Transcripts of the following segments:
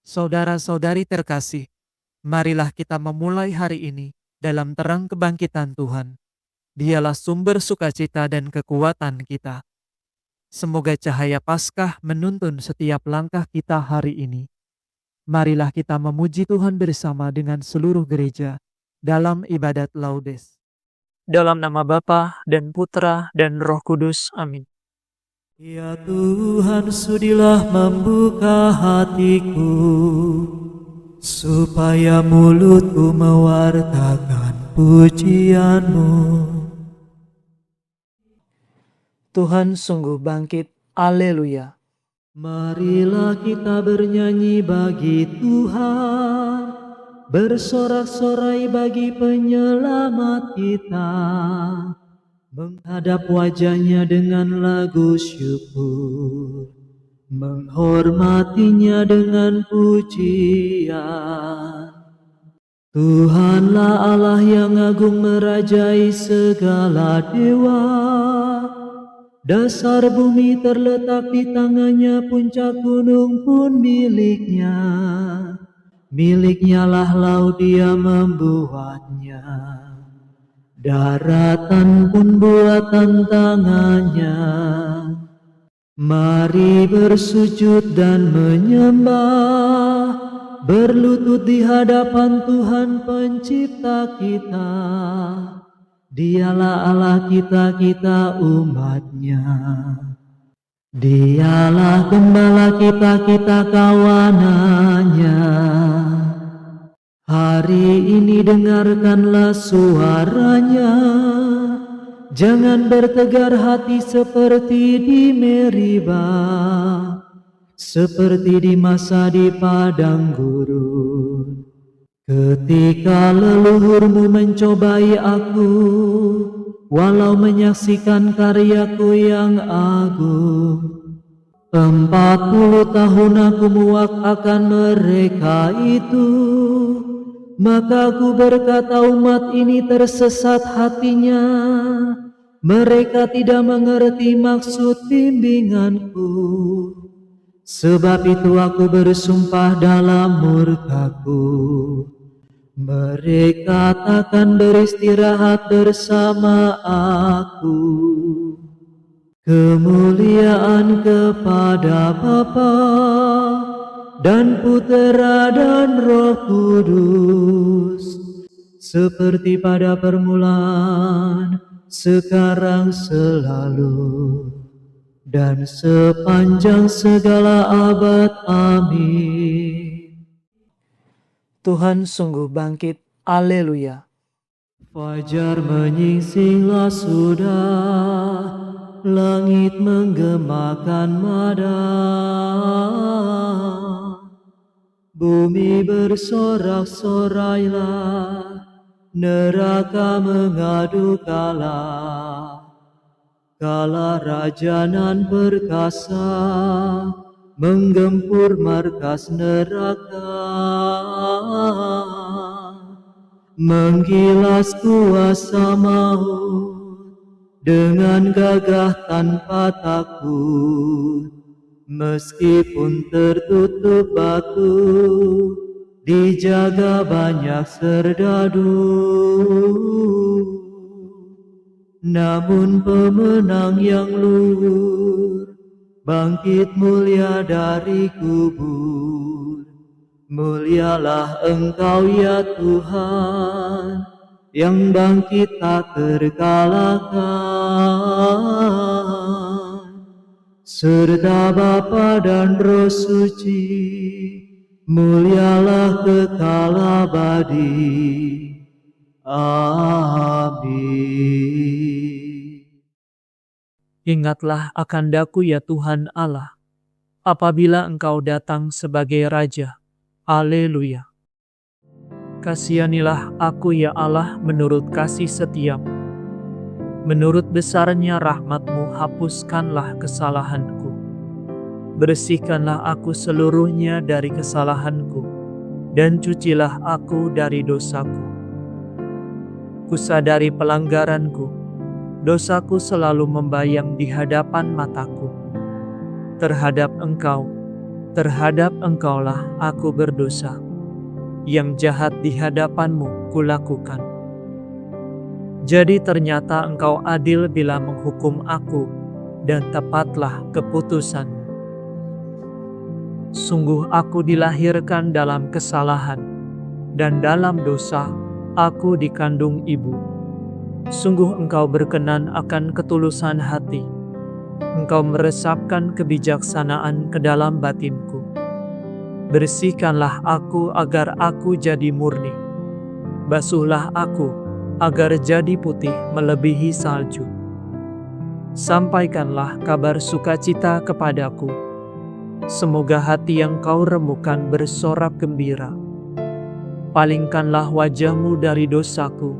Saudara-saudari terkasih, marilah kita memulai hari ini dalam terang kebangkitan Tuhan. Dialah sumber sukacita dan kekuatan kita. Semoga cahaya Paskah menuntun setiap langkah kita hari ini. Marilah kita memuji Tuhan bersama dengan seluruh gereja dalam ibadat Laudes. Dalam nama Bapa dan Putra dan Roh Kudus. Amin. Ya Tuhan, sudilah membuka hatiku, supaya mulutku mewartakan pujian-Mu. Tuhan sungguh bangkit. Haleluya. Marilah kita bernyanyi bagi Tuhan, bersorak-sorai bagi penyelamat kita, menghadap wajah-Nya dengan lagu syukur, menghormatinya dengan pujian. Tuhanlah Allah yang agung merajai segala dewa. Dasar bumi terletak di tangannya, puncak gunung pun miliknya. Miliknya lah laut, Dia membuatnya. Daratan pun buatan tangannya. Mari bersujud dan menyembah, berlutut di hadapan Tuhan pencipta kita. Dialah Allah kita, kita umat-Nya. Dialah gembala kita, kita kawanan-Nya. Hari ini dengarkanlah suara-Nya. Jangan bertegar hati seperti di Meribah, seperti di masa di padang gurun. Ketika leluhurmu mencobai aku, walau menyaksikan karyaku yang agung. 40 tahun aku muak akan mereka itu. Maka aku berkata, umat ini tersesat hatinya. Mereka tidak mengerti maksud bimbinganku. Sebab itu aku bersumpah dalam murkaku, mereka takkan beristirahat bersama aku. Kemuliaan kepada Bapa dan Putera dan Roh Kudus, seperti pada permulaan, sekarang, selalu, dan sepanjang segala abad. Amin. Tuhan sungguh bangkit. Haleluya. Fajar menyingsinglah sudah, langit menggemakan mada. Bumi bersorak-sorailah, neraka mengadu kalah. Kala raja nan perkasa menggempur markas neraka, menggilas kuasa maut dengan gagah tanpa takut. Meskipun tertutup batu, dijaga banyak serdadu. Namun pemenang yang luhur bangkit mulia dari kubur. Mulialah Engkau ya Tuhan, yang bangkit tak terkalahkan. Serta Bapa dan Roh Suci, mulialah kekal abadi. Amin. Ingatlah akan daku ya Tuhan Allah, apabila Engkau datang sebagai Raja. Haleluya. Kasihanilah aku ya Allah menurut kasih setiamu. Menurut besarnya rahmat-Mu hapuskanlah kesalahanku. Bersihkanlah aku seluruhnya dari kesalahanku, dan cucilah aku dari dosaku. Kusadari pelanggaranku, dosaku selalu membayang di hadapan mataku. Terhadap Engkau, Terhadap Engkaulah aku berdosa. Yang jahat di hadapan-Mu kulakukan. Jadi ternyata Engkau adil bila menghukum aku, dan tepatlah keputusan-Mu. Sungguh aku dilahirkan dalam kesalahan, dan dalam dosa aku dikandung ibu. Sungguh Engkau berkenan akan ketulusan hati. Engkau meresapkan kebijaksanaan ke dalam batinku. Bersihkanlah aku agar aku jadi murni. Basuhlah aku agar jadi putih melebihi salju. Sampaikanlah kabar sukacita kepadaku. Semoga hati yang Kau remukan bersorak gembira. Palingkanlah wajah-Mu dari dosaku.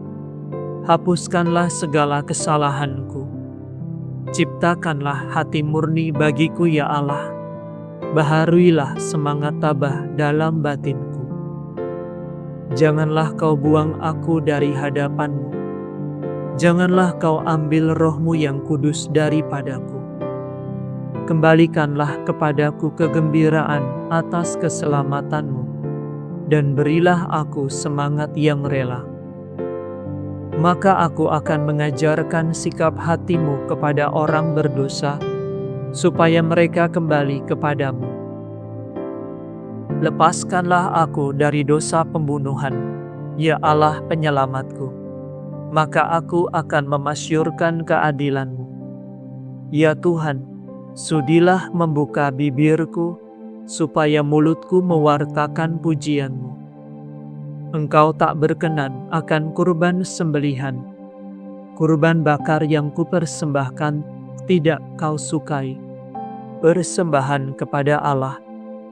Hapuskanlah segala kesalahanku. Ciptakanlah hati murni bagiku ya Allah. Baharuilah semangat tabah dalam batinku. Janganlah Kau buang aku dari hadapan-Mu. Janganlah Kau ambil Roh-Mu yang kudus daripadaku. Kembalikanlah kepadaku kegembiraan atas keselamatan-Mu, dan berilah aku semangat yang rela. Maka aku akan mengajarkan sikap hati-Mu kepada orang berdosa, supaya mereka kembali kepadamu. Lepaskanlah aku dari dosa pembunuhan, ya Allah penyelamatku. Maka aku akan memasyurkan keadilan-Mu. Ya Tuhan, sudilah membuka bibirku, supaya mulutku mewartakan pujian-Mu. Engkau tak berkenan akan kurban sembelihan. Kurban bakar yang kupersembahkan tidak Kau sukai. Persembahan kepada Allah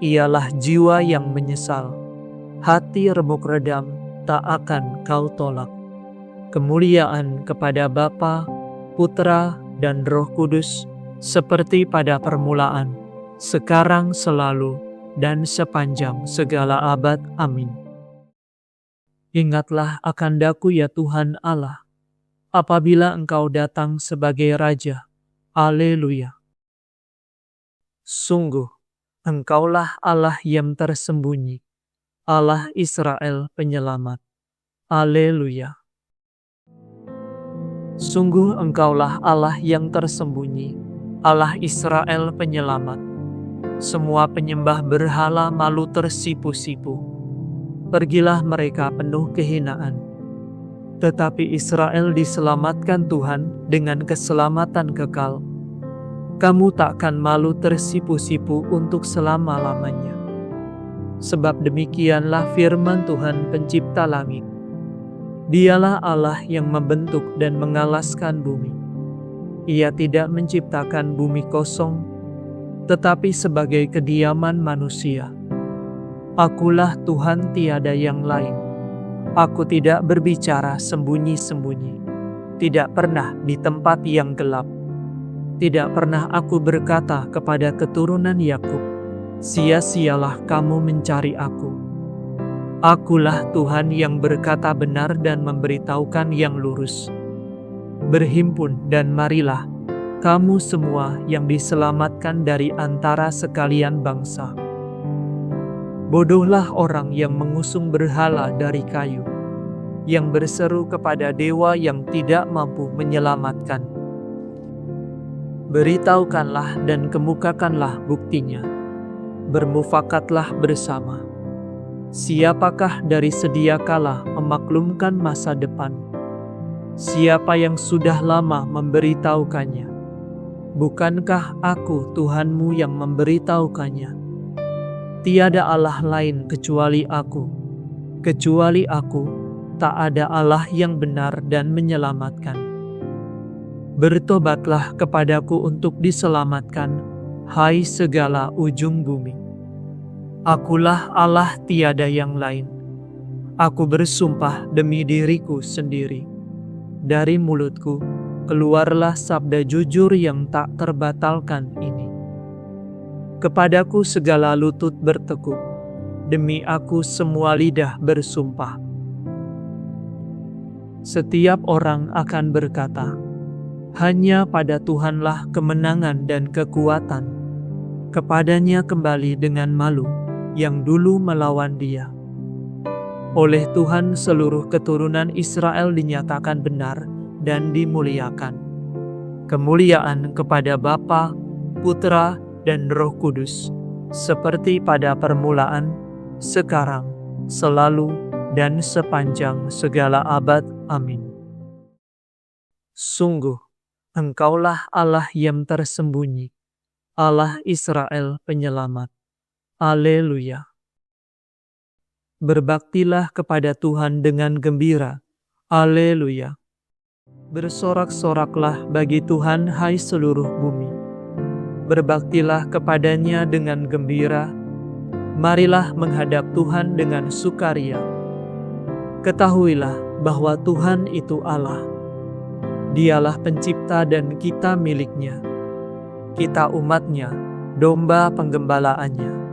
ialah jiwa yang menyesal. Hati remuk redam tak akan Kau tolak. Kemuliaan kepada Bapa, Putra, dan Roh Kudus, seperti pada permulaan, sekarang, selalu, dan sepanjang segala abad. Amin. Ingatlah akan daku ya Tuhan Allah, apabila Engkau datang sebagai Raja. Haleluya. Sungguh, Engkaulah Allah yang tersembunyi, Allah Israel penyelamat. Haleluya. Sungguh Engkaulah Allah yang tersembunyi, Allah Israel penyelamat. Semua penyembah berhala malu tersipu-sipu. Pergilah mereka penuh kehinaan. Tetapi Israel diselamatkan Tuhan dengan keselamatan kekal. Kamu takkan malu tersipu-sipu untuk selama-lamanya. Sebab demikianlah firman Tuhan pencipta langit. Dialah Allah yang membentuk dan mengalaskan bumi. Ia tidak menciptakan bumi kosong, tetapi sebagai kediaman manusia. Akulah Tuhan, tiada yang lain. Aku tidak berbicara sembunyi-sembunyi, tidak pernah di tempat yang gelap. Tidak pernah aku berkata kepada keturunan Yakub, sia-sialah kamu mencari aku. Akulah Tuhan yang berkata benar dan memberitahukan yang lurus. Berhimpun dan marilah, kamu semua yang diselamatkan dari antara sekalian bangsa. Bodohlah orang yang mengusung berhala dari kayu, yang berseru kepada dewa yang tidak mampu menyelamatkan. Beritahukanlah dan kemukakanlah buktinya. Bermufakatlah bersama. Siapakah dari sedia kala memaklumkan masa depan? Siapa yang sudah lama memberitahukannya? Bukankah aku Tuhanmu yang memberitahukannya? Tiada Allah lain kecuali aku. Kecuali aku, tak ada Allah yang benar dan menyelamatkan. Bertobatlah kepadaku untuk diselamatkan, hai segala ujung bumi. Akulah Allah, tiada yang lain. Aku bersumpah demi diriku sendiri. Dari mulutku keluarlah sabda jujur yang tak terbatalkan ini. Kepadaku segala lutut bertekuk, demi aku semua lidah bersumpah. Setiap orang akan berkata, hanya pada Tuhanlah kemenangan dan kekuatan. kepadanya kembali dengan malu yang dulu melawan dia. Oleh Tuhan seluruh keturunan Israel dinyatakan benar dan dimuliakan. Kemuliaan kepada Bapa, Putra, dan Roh Kudus, seperti pada permulaan, sekarang, selalu, dan sepanjang segala abad. Amin. Sungguh, Engkaulah Allah yang tersembunyi, Allah Israel penyelamat. Haleluya. Berbaktilah kepada Tuhan dengan gembira. Haleluya. Bersorak-soraklah bagi Tuhan, hai seluruh bumi. Berbaktilah kepadanya dengan gembira. Marilah menghadap Tuhan dengan sukaria. Ketahuilah bahwa Tuhan itu Allah. Dialah pencipta dan kita miliknya. Kita umatnya, domba penggembalaannya.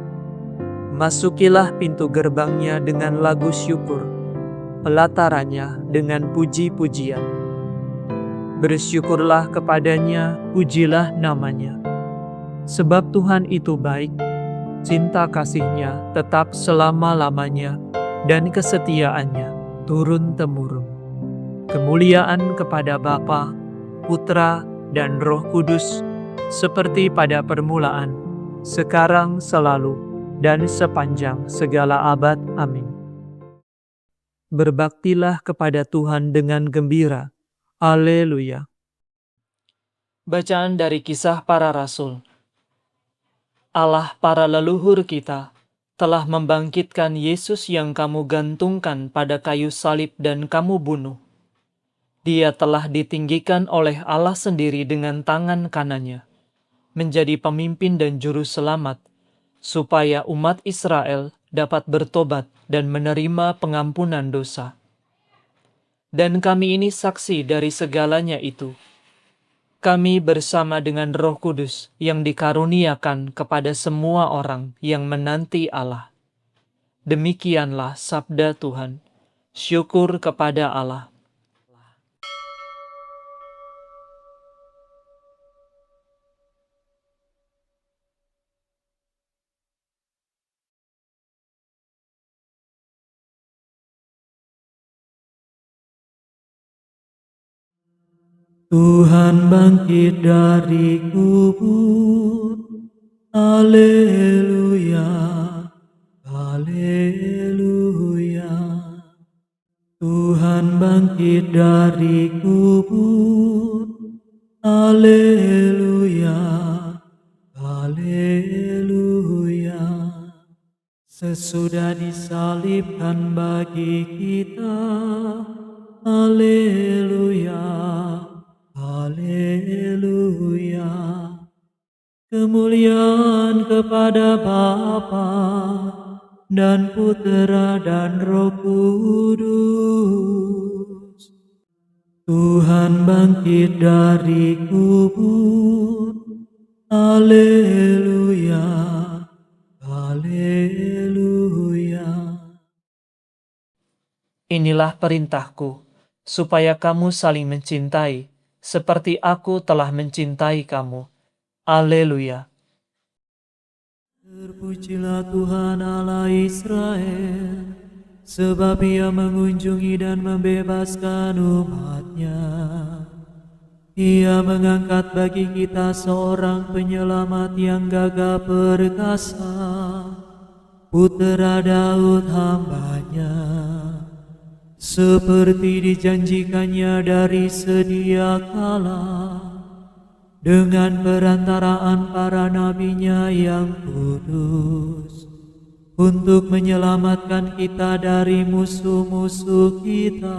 Masukilah pintu gerbangnya dengan lagu syukur, pelatarannya dengan puji-pujian. Bersyukurlah kepadanya, pujilah namanya. Sebab Tuhan itu baik, cinta kasihnya tetap selama-lamanya, dan kesetiaannya turun-temurun. Kemuliaan kepada Bapa, Putra, dan Roh Kudus, seperti pada permulaan, sekarang, selalu, dan sepanjang segala abad. Amin. Berbaktilah kepada Tuhan dengan gembira. Haleluya. Bacaan dari Kisah Para Rasul. Allah para leluhur kita telah membangkitkan Yesus yang kamu gantungkan pada kayu salib dan kamu bunuh. Dia telah ditinggikan oleh Allah sendiri dengan tangan kanannya, menjadi pemimpin dan juru selamat, supaya umat Israel dapat bertobat dan menerima pengampunan dosa. Dan kami ini saksi dari segalanya itu. Kami bersama dengan Roh Kudus yang dikaruniakan kepada semua orang yang menanti Allah. Demikianlah sabda Tuhan. Syukur kepada Allah. Tuhan bangkit dari kubur, haleluya, haleluya. Tuhan bangkit dari kubur, haleluya, haleluya. Sesudah disalibkan bagi kita, haleluya, haleluya. Kemuliaan kepada Bapa dan Putra dan Roh Kudus. Tuhan bangkit dari kubur, haleluya, haleluya. Inilah perintahku, supaya kamu saling mencintai, seperti aku telah mencintai kamu. Haleluya. Terpujilah Tuhan Allah Israel, sebab Ia mengunjungi dan membebaskan umat-Nya. Ia mengangkat bagi kita seorang penyelamat yang gagah perkasa, Putra Daud hamba-Nya. Seperti dijanjikannya dari sedia kala, dengan perantaraan para nabi-Nya yang kudus, untuk menyelamatkan kita dari musuh-musuh kita,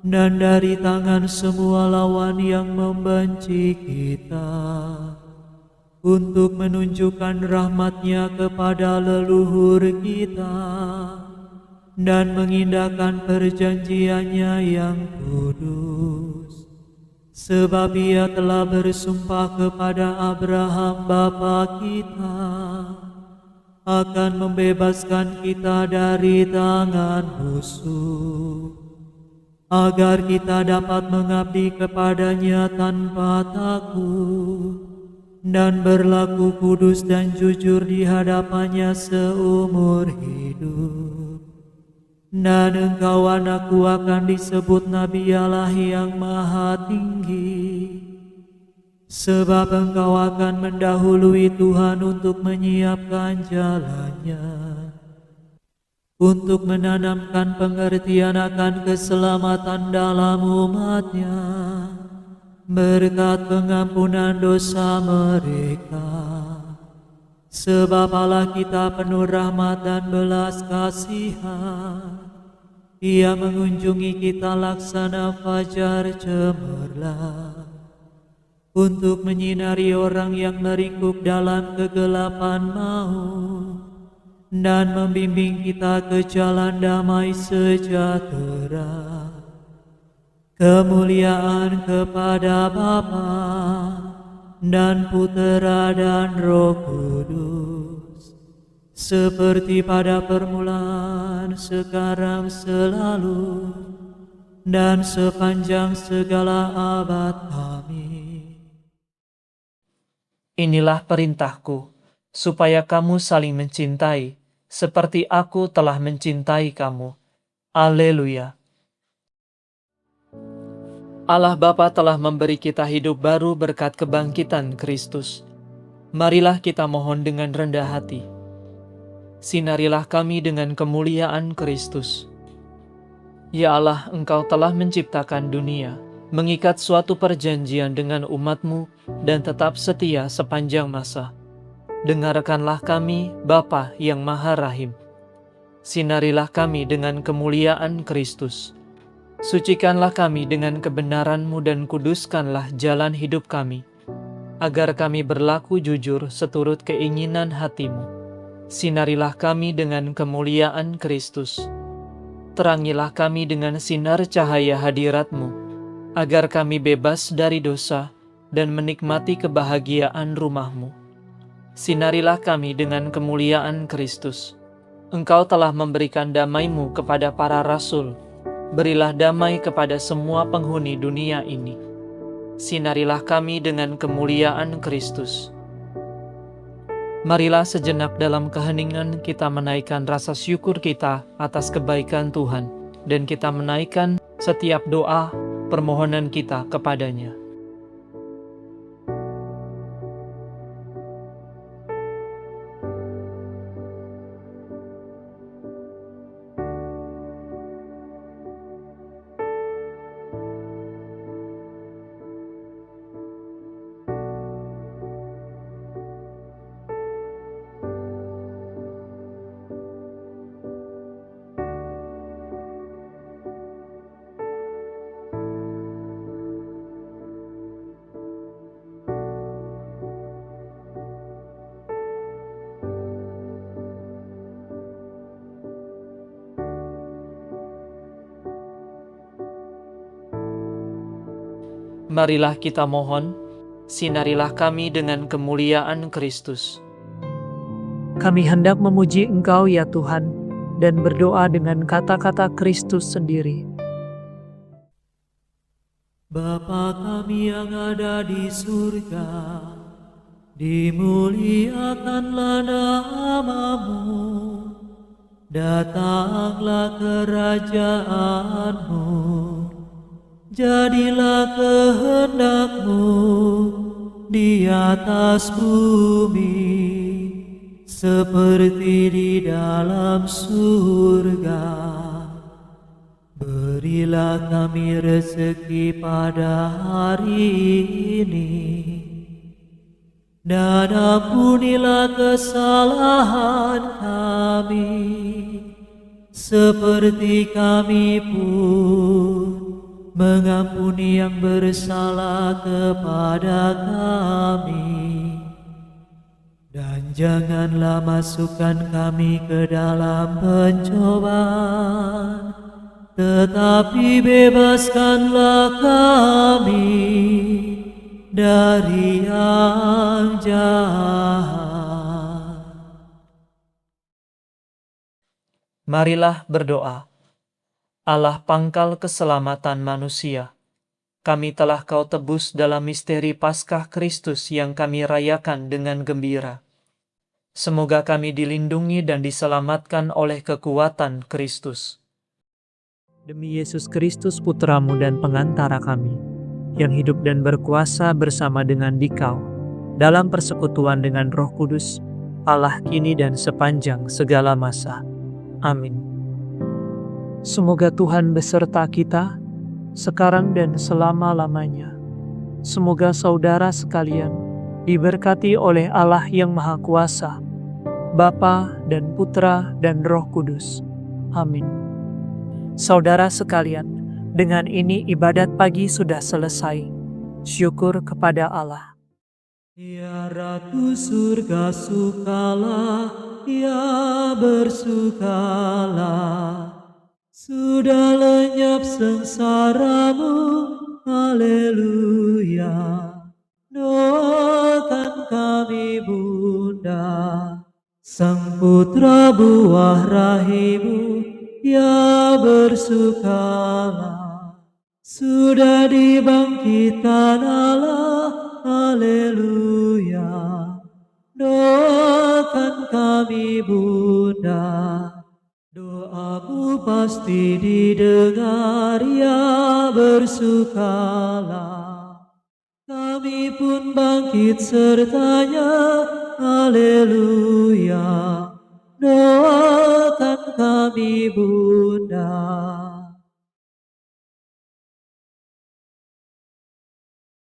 dan dari tangan semua lawan yang membenci kita, untuk menunjukkan rahmat-Nya kepada leluhur kita, dan mengindahkan perjanjian-Nya yang kudus. Sebab Ia telah bersumpah kepada Abraham bapa kita, akan membebaskan kita dari tangan musuh, agar kita dapat mengabdi kepada-Nya tanpa takut, dan berlaku kudus dan jujur di hadapannya seumur hidup. Dan engkau anakku akan disebut Nabi Allah yang Maha Tinggi, sebab engkau akan mendahului Tuhan untuk menyiapkan jalannya, untuk menanamkan pengertian akan keselamatan dalam umatnya, berkat pengampunan dosa mereka. Sebab Allah kita penuh rahmat dan belas kasihan, Ia mengunjungi kita laksana fajar cemerlang, untuk menyinari orang yang meringkuk dalam kegelapan maut, dan membimbing kita ke jalan damai sejahtera. Kemuliaan kepada Bapa dan Putera dan Roh Kudus, seperti pada permulaan, sekarang, selalu, dan sepanjang segala abad. Amin. Inilah perintahku, supaya kamu saling mencintai, seperti aku telah mencintai kamu. Haleluya. Allah Bapa telah memberi kita hidup baru berkat kebangkitan Kristus. Marilah kita mohon dengan rendah hati. Sinarilah kami dengan kemuliaan Kristus. Ya Allah, Engkau telah menciptakan dunia, mengikat suatu perjanjian dengan umat-Mu, dan tetap setia sepanjang masa. Dengarkanlah kami, Bapa yang Maha Rahim. Sinarilah kami dengan kemuliaan Kristus. Sucikanlah kami dengan kebenaran-Mu dan kuduskanlah jalan hidup kami, agar kami berlaku jujur seturut keinginan hati-Mu. Sinarilah kami dengan kemuliaan Kristus. Terangilah kami dengan sinar cahaya hadirat-Mu, agar kami bebas dari dosa dan menikmati kebahagiaan rumah-Mu. Sinarilah kami dengan kemuliaan Kristus. Engkau telah memberikan damai-Mu kepada para rasul. Berilah damai kepada semua penghuni dunia ini. Sinarilah kami dengan kemuliaan Kristus. Marilah sejenak dalam keheningan kita menaikkan rasa syukur kita atas kebaikan Tuhan, dan kita menaikkan setiap doa permohonan kita kepadanya. Marilah kita mohon, sinarilah kami dengan kemuliaan Kristus. Kami hendak memuji Engkau ya Tuhan, dan berdoa dengan kata-kata Kristus sendiri. Bapa kami yang ada di surga, dimuliakanlah nama-Mu, datanglah kerajaan-Mu, jadilah kehendak-Mu di atas bumi, seperti di dalam surga. Berilah kami rezeki pada hari ini, dan ampunilah kesalahan kami, seperti kami pun mengampuni yang bersalah kepada kami. Dan janganlah masukkan kami ke dalam pencobaan, tetapi bebaskanlah kami dari yang jahat. Marilah berdoa. Allah pangkal keselamatan manusia, kami telah Kau tebus dalam misteri Paskah Kristus yang kami rayakan dengan gembira. Semoga kami dilindungi dan diselamatkan oleh kekuatan Kristus. Demi Yesus Kristus Putra-Mu dan pengantara kami, yang hidup dan berkuasa bersama dengan Dikau, dalam persekutuan dengan Roh Kudus, Allah kini dan sepanjang segala masa. Amin. Semoga Tuhan beserta kita, sekarang dan selama-lamanya. Semoga saudara sekalian diberkati oleh Allah yang Maha Kuasa, Bapa dan Putra dan Roh Kudus. Amin. Saudara sekalian, dengan ini ibadat pagi sudah selesai. Syukur kepada Allah. Ya Ratu surga sukalah, ya bersukalah. Sudah lenyap sengsaramu, haleluya. Doakan kami Bunda, Sang Putra buah rahimu, ya bersukalah. Sudah dibangkitkan Allah, haleluya. Doakan kami Bunda, doamu pasti didengar, ya bersukalah. Kami pun bangkit sertanya, haleluya. Doakan kami Bunda.